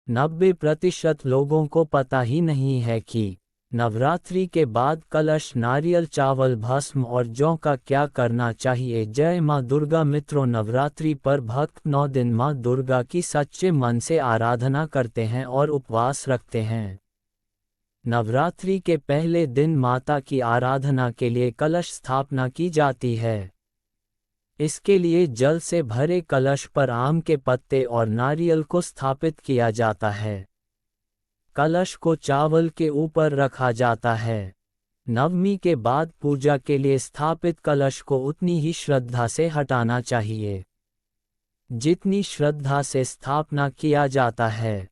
90% लोगों को पता ही नहीं है कि नवरात्रि के बाद कलश, नारियल, चावल, भस्म और जौ का क्या करना चाहिए। जय माँ दुर्गा। मित्रों, नवरात्रि पर भक्त 9 दिन माँ दुर्गा की सच्चे मन से आराधना करते हैं और उपवास रखते हैं। नवरात्रि के पहले दिन माता की आराधना के लिए कलश स्थापना की जाती है। इसके लिए जल से भरे कलश पर आम के पत्ते और नारियल को स्थापित किया जाता है। कलश को चावल के ऊपर रखा जाता है। नवमी के बाद पूजा के लिए स्थापित कलश को उतनी ही श्रद्धा से हटाना चाहिए जितनी श्रद्धा से स्थापना किया जाता है।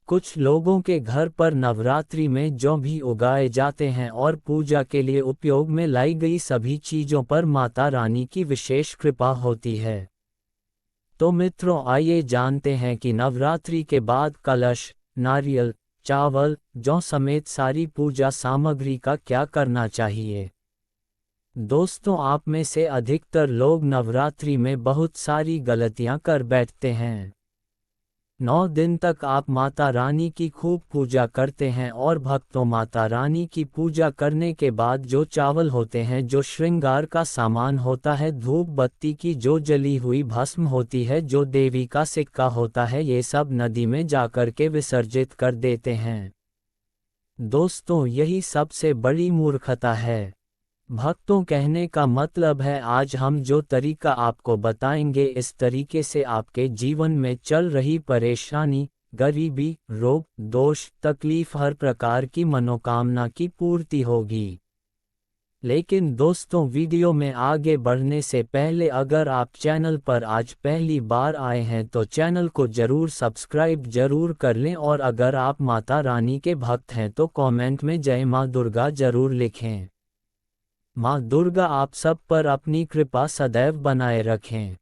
कुछ लोगों के घर पर नवरात्रि में जौ भी उगाए जाते हैं और पूजा के लिए उपयोग में लाई गई सभी चीज़ों पर माता रानी की विशेष कृपा होती है। तो मित्रों, आइए जानते हैं कि नवरात्रि के बाद कलश, नारियल, चावल, जौ समेत सारी पूजा सामग्री का क्या करना चाहिए। दोस्तों, आप में से अधिकतर लोग नवरात्रि में बहुत सारी गलतियां कर बैठते हैं। 9 दिन तक आप माता रानी की खूब पूजा करते हैं और भक्तों, माता रानी की पूजा करने के बाद जो चावल होते हैं, जो श्रृंगार का सामान होता है, धूप बत्ती की जो जली हुई भस्म होती है, जो देवी का सिक्का होता है, ये सब नदी में जाकर के विसर्जित कर देते हैं। दोस्तों, यही सबसे बड़ी मूर्खता है। भक्तों, कहने का मतलब है, आज हम जो तरीका आपको बताएंगे, इस तरीके से आपके जीवन में चल रही परेशानी, गरीबी, रोग, दोष, तकलीफ, हर प्रकार की मनोकामना की पूर्ति होगी। लेकिन दोस्तों, वीडियो में आगे बढ़ने से पहले अगर आप चैनल पर आज पहली बार आए हैं तो चैनल को जरूर सब्सक्राइब जरूर कर लें, और अगर आप माता रानी के भक्त हैं तो कमेंट में जय माँ दुर्गा जरूर लिखें। माँ दुर्गा आप सब पर अपनी कृपा सदैव बनाए रखें।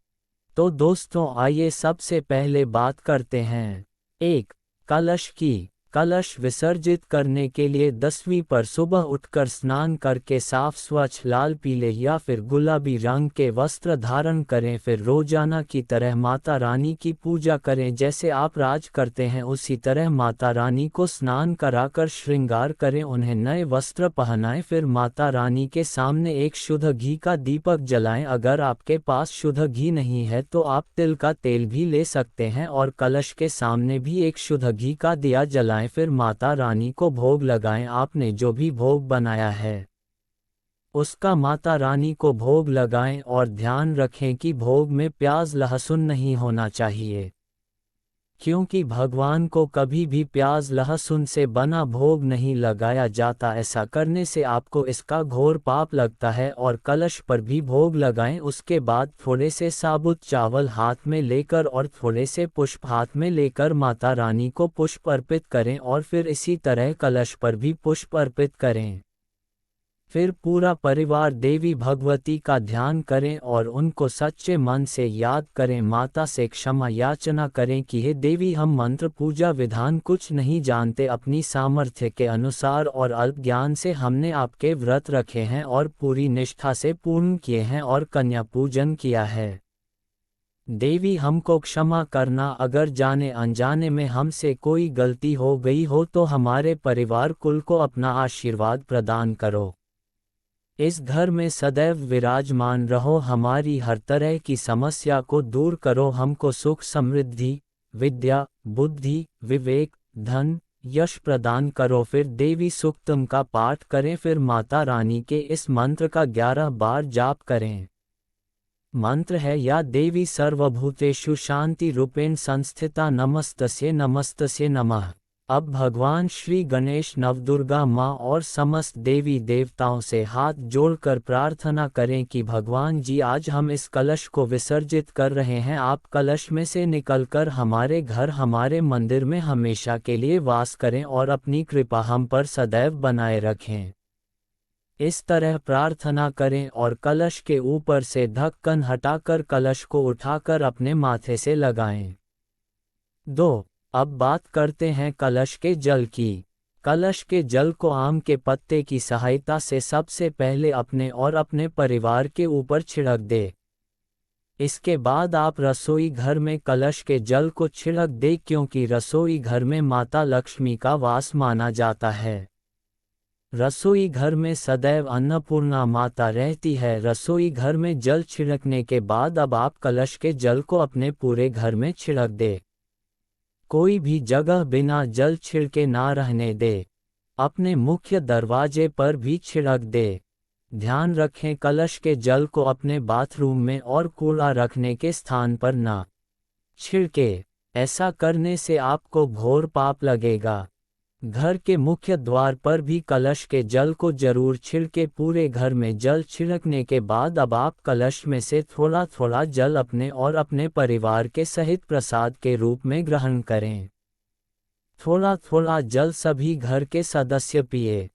तो दोस्तों, आइए सबसे पहले बात करते हैं 1. कलश की। कलश विसर्जित करने के लिए 10वीं पर सुबह उठकर स्नान करके साफ स्वच्छ लाल, पीले या फिर गुलाबी रंग के वस्त्र धारण करें। फिर रोजाना की तरह माता रानी की पूजा करें। जैसे आप राज करते हैं उसी तरह माता रानी को स्नान कराकर श्रृंगार करें, उन्हें नए वस्त्र पहनाएं। फिर माता रानी के सामने एक शुद्ध घी का दीपक जलाएं। अगर आपके पास शुद्ध घी नहीं है तो आप तिल का तेल भी ले सकते हैं और कलश के सामने भी एक शुद्ध घी का दिया जलाएं। फिर माता रानी को भोग लगाएं। आपने जो भी भोग बनाया है उसका माता रानी को भोग लगाएं और ध्यान रखें कि भोग में प्याज लहसुन नहीं होना चाहिए, क्योंकि भगवान को कभी भी प्याज लहसुन से बना भोग नहीं लगाया जाता। ऐसा करने से आपको इसका घोर पाप लगता है। और कलश पर भी भोग लगाएं। उसके बाद थोड़े से साबुत चावल हाथ में लेकर और थोड़े से पुष्प हाथ में लेकर माता रानी को पुष्प अर्पित करें और फिर इसी तरह कलश पर भी पुष्प अर्पित करें। फिर पूरा परिवार देवी भगवती का ध्यान करें और उनको सच्चे मन से याद करें। माता से क्षमा याचना करें कि हे देवी, हम मंत्र पूजा विधान कुछ नहीं जानते, अपनी सामर्थ्य के अनुसार और अल्प ज्ञान से हमने आपके व्रत रखे हैं और पूरी निष्ठा से पूर्ण किए हैं और कन्या पूजन किया है। देवी, हमको क्षमा करना। अगर जाने अनजाने में हमसे कोई गलती हो गई हो तो हमारे परिवार कुल को अपना आशीर्वाद प्रदान करो। इस घर में सदैव विराजमान रहो, हमारी हर तरह की समस्या को दूर करो, हमको सुख, समृद्धि, विद्या, बुद्धि, विवेक, धन, यश प्रदान करो। फिर देवी सूक्तम का पाठ करें। फिर माता रानी के इस मंत्र का 11 बार जाप करें। मंत्र है, या देवी सर्वभूतेषु शांति रूपेण संस्थिता, नमस्तस्यै नमस्तस्यै नमः। अब भगवान श्री गणेश, नवदुर्गा माँ और समस्त देवी देवताओं से हाथ जोड़कर प्रार्थना करें कि भगवान जी, आज हम इस कलश को विसर्जित कर रहे हैं। आप कलश में से निकलकर हमारे घर, हमारे मंदिर में हमेशा के लिए वास करें और अपनी कृपा हम पर सदैव बनाए रखें। इस तरह प्रार्थना करें और कलश के ऊपर से ढक्कन हटाकर कलश को उठाकर अपने माथे से लगाएं। 2. अब बात करते हैं कलश के जल की। कलश के जल को आम के पत्ते की सहायता से सबसे पहले अपने और अपने परिवार के ऊपर छिड़क दे। इसके बाद आप रसोई घर में कलश के जल को छिड़क दें, क्योंकि रसोई घर में माता लक्ष्मी का वास माना जाता है। रसोई घर में सदैव अन्नपूर्णा माता रहती है। रसोई घर में जल छिड़कने के बाद अब आप कलश के जल को अपने पूरे घर में छिड़क दे। कोई भी जगह बिना जल छिड़के ना रहने दे। अपने मुख्य दरवाजे पर भी छिड़क दे। ध्यान रखें, कलश के जल को अपने बाथरूम में और कूड़ा रखने के स्थान पर ना छिड़के। ऐसा करने से आपको घोर पाप लगेगा। घर के मुख्य द्वार पर भी कलश के जल को जरूर छिड़के। पूरे घर में जल छिड़कने के बाद अब आप कलश में से थोड़ा थोड़ा जल अपने और अपने परिवार के सहित प्रसाद के रूप में ग्रहण करें। थोड़ा थोड़ा जल सभी घर के सदस्य पिए।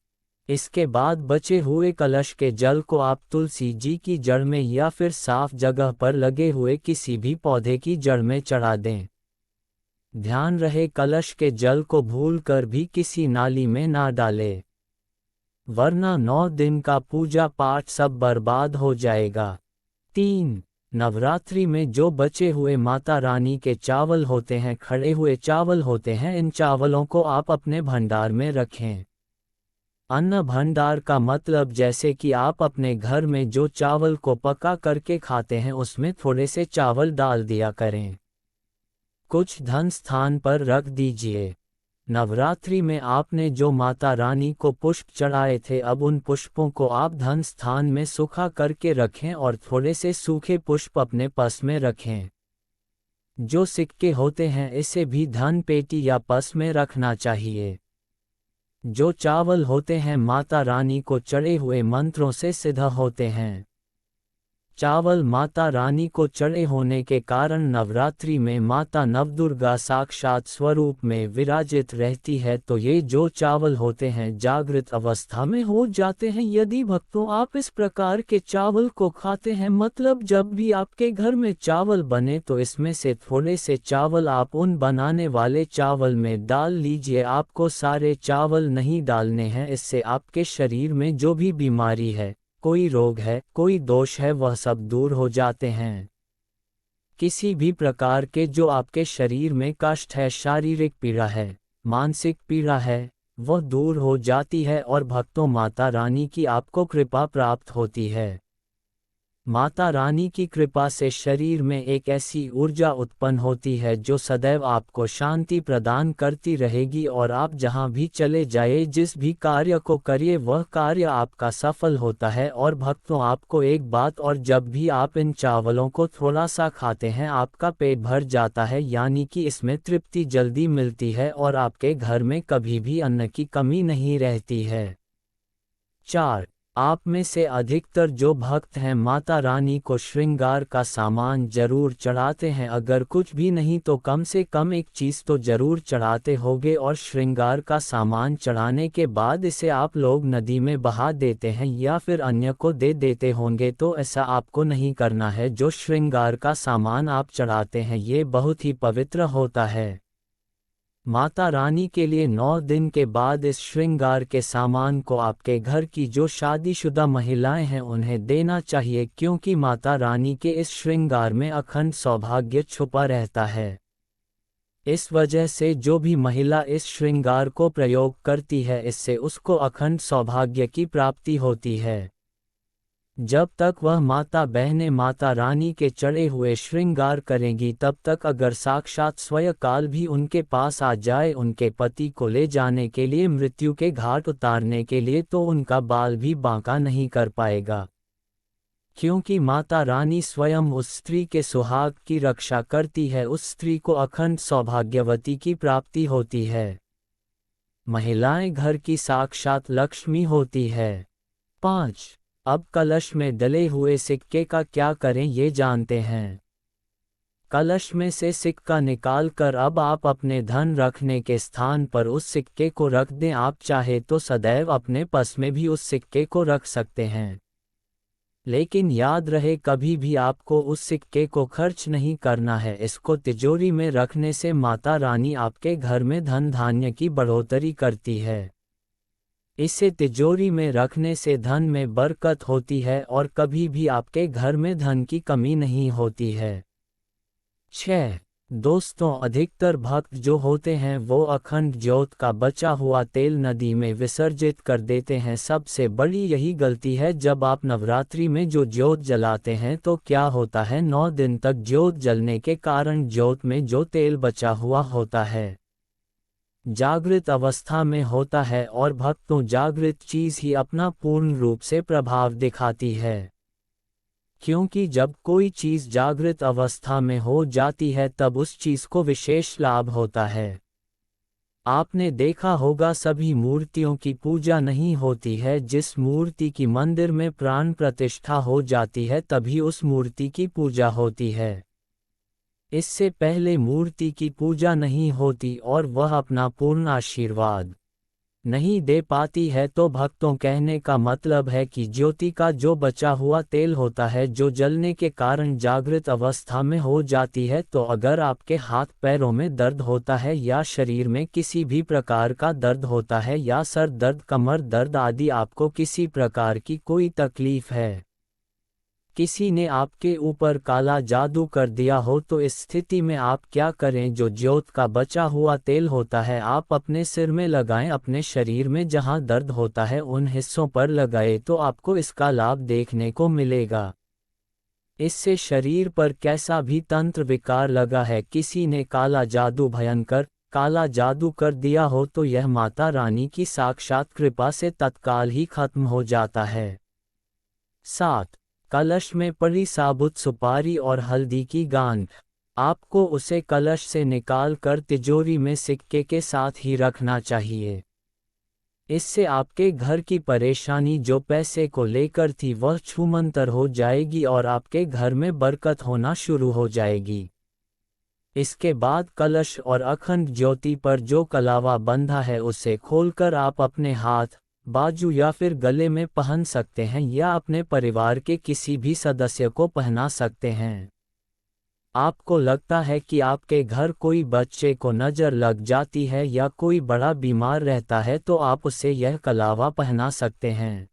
इसके बाद बचे हुए कलश के जल को आप तुलसी जी की जड़ में या फिर साफ जगह पर लगे हुए किसी भी पौधे की जड़ में चढ़ा दें। ध्यान रहे, कलश के जल को भूलकर भी किसी नाली में ना डालें, वरना 9 दिन का पूजा पाठ सब बर्बाद हो जाएगा। 3. नवरात्रि में जो बचे हुए माता रानी के चावल होते हैं, खड़े हुए चावल होते हैं, इन चावलों को आप अपने भंडार में रखें। अन्न भंडार का मतलब जैसे कि आप अपने घर में जो चावल को पका करके खाते हैं उसमें थोड़े से चावल डाल दिया करें। कुछ धन स्थान पर रख दीजिए। नवरात्रि में आपने जो माता रानी को पुष्प चढ़ाए थे, अब उन पुष्पों को आप धन स्थान में सुखा करके रखें और थोड़े से सूखे पुष्प अपने पस में रखें। जो सिक्के होते हैं इसे भी धन पेटी या पस में रखना चाहिए। जो चावल होते हैं माता रानी को चढ़े हुए मंत्रों से सिद्ध होते हैं। चावल माता रानी को चढ़े होने के कारण नवरात्रि में माता नवदुर्गा साक्षात स्वरूप में विराजित रहती है, तो ये जो चावल होते हैं जागृत अवस्था में हो जाते हैं। यदि भक्तों आप इस प्रकार के चावल को खाते हैं, मतलब जब भी आपके घर में चावल बने तो इसमें से थोड़े से चावल आप उन बनाने वाले चावल में डाल लीजिए। आपको सारे चावल नहीं डालने हैं, इससे आपके शरीर में जो भी बीमारी है, कोई रोग है, कोई दोष है, वह सब दूर हो जाते हैं। किसी भी प्रकार के जो आपके शरीर में कष्ट है, शारीरिक पीड़ा है, मानसिक पीड़ा है, वह दूर हो जाती है और भक्तों माता रानी की आपको कृपा प्राप्त होती है। माता रानी की कृपा से शरीर में एक ऐसी ऊर्जा उत्पन्न होती है जो सदैव आपको शांति प्रदान करती रहेगी और आप जहां भी चले जाए, जिस भी कार्य को करिए, वह कार्य आपका सफल होता है। और भक्तों आपको एक बात और, जब भी आप इन चावलों को थोड़ा सा खाते हैं आपका पेट भर जाता है, यानी कि इसमें तृप्ति जल्दी मिलती है और आपके घर में कभी भी अन्न की कमी नहीं रहती है। 4. आप में से अधिकतर जो भक्त हैं माता रानी को श्रृंगार का सामान जरूर चढ़ाते हैं। अगर कुछ भी नहीं तो कम से कम एक चीज़ तो जरूर चढ़ाते होंगे, और श्रृंगार का सामान चढ़ाने के बाद इसे आप लोग नदी में बहा देते हैं या फिर अन्य को दे देते होंगे, तो ऐसा आपको नहीं करना है। जो श्रृंगार का सामान आप चढ़ाते हैं ये बहुत ही पवित्र होता है। माता रानी के लिए 9 दिन के बाद इस श्रृंगार के सामान को आपके घर की जो शादीशुदा महिलाएं हैं उन्हें देना चाहिए, क्योंकि माता रानी के इस श्रृंगार में अखंड सौभाग्य छुपा रहता है। इस वजह से जो भी महिला इस श्रृंगार को प्रयोग करती है, इससे उसको अखंड सौभाग्य की प्राप्ति होती है। जब तक वह माता बहनें माता रानी के चढ़े हुए श्रृंगार करेंगी, तब तक अगर साक्षात स्वयं काल भी उनके पास आ जाए उनके पति को ले जाने के लिए, मृत्यु के घाट उतारने के लिए, तो उनका बाल भी बांका नहीं कर पाएगा, क्योंकि माता रानी स्वयं उस स्त्री के सुहाग की रक्षा करती है। उस स्त्री को अखंड सौभाग्यवती की प्राप्ति होती है। महिलाएं घर की साक्षात लक्ष्मी होती है। 5. अब कलश में डले हुए सिक्के का क्या करें ये जानते हैं। कलश में से सिक्का निकालकर अब आप अपने धन रखने के स्थान पर उस सिक्के को रख दें। आप चाहे तो सदैव अपने पस में भी उस सिक्के को रख सकते हैं, लेकिन याद रहे कभी भी आपको उस सिक्के को खर्च नहीं करना है। इसको तिजोरी में रखने से माता रानी आपके घर में धन धान्य की बढ़ोतरी करती है। इसे तिजोरी में रखने से धन में बरकत होती है और कभी भी आपके घर में धन की कमी नहीं होती है। 6. दोस्तों, अधिकतर भक्त जो होते हैं वो अखंड ज्योत का बचा हुआ तेल नदी में विसर्जित कर देते हैं। सबसे बड़ी यही गलती है। जब आप नवरात्रि में जो ज्योत जलाते हैं तो क्या होता है, 9 दिन तक ज्योत जलने के कारण ज्योत में जो तेल बचा हुआ होता है जागृत अवस्था में होता है, और भक्तों जागृत चीज़ ही अपना पूर्ण रूप से प्रभाव दिखाती है। क्योंकि जब कोई चीज़ जागृत अवस्था में हो जाती है तब उस चीज़ को विशेष लाभ होता है। आपने देखा होगा सभी मूर्तियों की पूजा नहीं होती है। जिस मूर्ति की मंदिर में प्राण प्रतिष्ठा हो जाती है तभी उस मूर्ति की पूजा होती है। इससे पहले मूर्ति की पूजा नहीं होती और वह अपना पूर्ण आशीर्वाद नहीं दे पाती है। तो भक्तों, कहने का मतलब है कि ज्योति का जो बचा हुआ तेल होता है जो जलने के कारण जागृत अवस्था में हो जाती है, तो अगर आपके हाथ पैरों में दर्द होता है या शरीर में किसी भी प्रकार का दर्द होता है या सर दर्द, कमर दर्द आदि, आपको किसी प्रकार की कोई तकलीफ है, किसी ने आपके ऊपर काला जादू कर दिया हो, तो इस स्थिति में आप क्या करें, जो ज्योत का बचा हुआ तेल होता है आप अपने सिर में लगाएं। अपने शरीर में जहां दर्द होता है उन हिस्सों पर लगाएं तो आपको इसका लाभ देखने को मिलेगा। इससे शरीर पर कैसा भी तंत्र विकार लगा है, किसी ने काला जादू, भयंकर काला जादू कर दिया हो, तो यह माता रानी की साक्षात कृपा से तत्काल ही खत्म हो जाता है। 7. कलश में पड़ी साबुत सुपारी और हल्दी की गांठ। आपको उसे कलश से निकाल कर तिजोरी में सिक्के के साथ ही रखना चाहिए। इससे आपके घर की परेशानी जो पैसे को लेकर थी वह छूमंतर हो जाएगी और आपके घर में बरकत होना शुरू हो जाएगी। इसके बाद कलश और अखंड ज्योति पर जो कलावा बंधा है उसे खोलकर आप अपने हाथ, बाजू या फिर गले में पहन सकते हैं या अपने परिवार के किसी भी सदस्य को पहना सकते हैं। आपको लगता है कि आपके घर कोई बच्चे को नज़र लग जाती है या कोई बड़ा बीमार रहता है तो आप उसे यह कलावा पहना सकते हैं।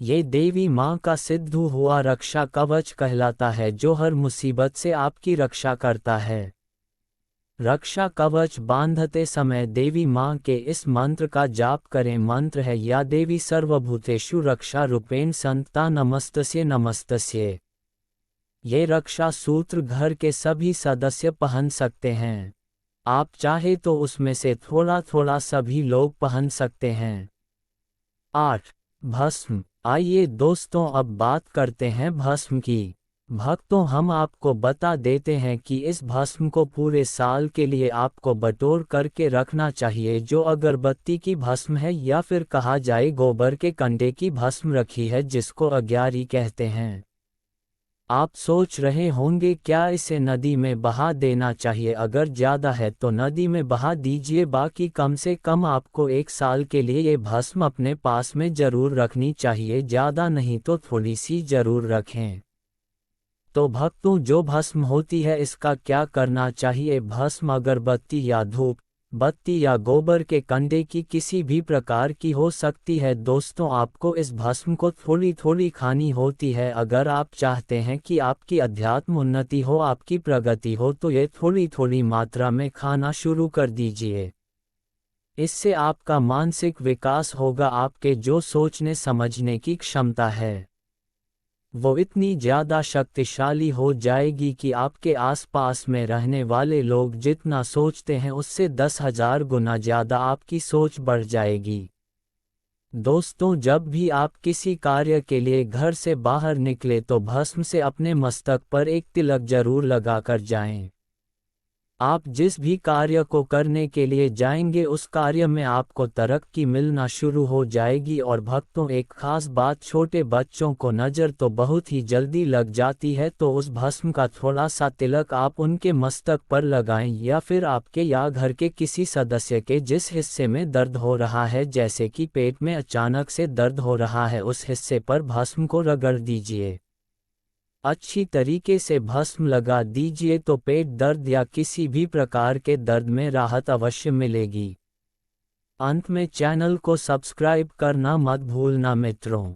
ये देवी माँ का सिद्ध हुआ रक्षा कवच कहलाता है जो हर मुसीबत से आपकी रक्षा करता है। रक्षा कवच बांधते समय देवी माँ के इस मंत्र का जाप करें। मंत्र है, या देवी सर्वभूतेषु रक्षा रूपेण संता नमस्तस्ये नमस्तस्ये। ये रक्षा सूत्र घर के सभी सदस्य पहन सकते हैं। आप चाहे तो उसमें से थोड़ा थोड़ा सभी लोग पहन सकते हैं। 8. भस्म। आइए दोस्तों, अब बात करते हैं भस्म की। भक्तों, हम आपको बता देते हैं कि इस भस्म को पूरे साल के लिए आपको बटोर करके रखना चाहिए। जो अगरबत्ती की भस्म है या फिर कहा जाए गोबर के कंडे की भस्म रखी है जिसको अग्यारी कहते हैं। आप सोच रहे होंगे क्या इसे नदी में बहा देना चाहिए? अगर ज़्यादा है तो नदी में बहा दीजिए, बाकी कम से कम आपको 1 साल के लिए ये भस्म अपने पास में ज़रूर रखनी चाहिए। ज़्यादा नहीं तो थोड़ी सी ज़रूर रखें। तो भक्तों, जो भस्म होती है इसका क्या करना चाहिए? भस्म अगरबत्ती या धूप बत्ती या गोबर के कंडे की किसी भी प्रकार की हो सकती है। दोस्तों, आपको इस भस्म को थोड़ी थोड़ी खानी होती है। अगर आप चाहते हैं कि आपकी अध्यात्म उन्नति हो, आपकी प्रगति हो, तो ये थोड़ी थोड़ी मात्रा में खाना शुरू कर दीजिए। इससे आपका मानसिक विकास होगा। आपके जो सोचने समझने की क्षमता है वो इतनी ज़्यादा शक्तिशाली हो जाएगी कि आपके आसपास में रहने वाले लोग जितना सोचते हैं उससे 10,000 गुना ज़्यादा आपकी सोच बढ़ जाएगी। दोस्तों, जब भी आप किसी कार्य के लिए घर से बाहर निकले तो भस्म से अपने मस्तक पर एक तिलक जरूर लगाकर जाएं। आप जिस भी कार्य को करने के लिए जाएंगे उस कार्य में आपको तरक्की मिलना शुरू हो जाएगी। और भक्तों, एक खास बात, छोटे बच्चों को नज़र तो बहुत ही जल्दी लग जाती है, तो उस भस्म का थोड़ा सा तिलक आप उनके मस्तक पर लगाएं या फिर आपके या घर के किसी सदस्य के जिस हिस्से में दर्द हो रहा है, जैसे कि पेट में अचानक से दर्द हो रहा है, उस हिस्से पर भस्म को रगड़ दीजिए। अच्छी तरीके से भस्म लगा दीजिए तो पेट दर्द या किसी भी प्रकार के दर्द में राहत अवश्य मिलेगी। अंत में चैनल को सब्सक्राइब करना मत भूलना मित्रों।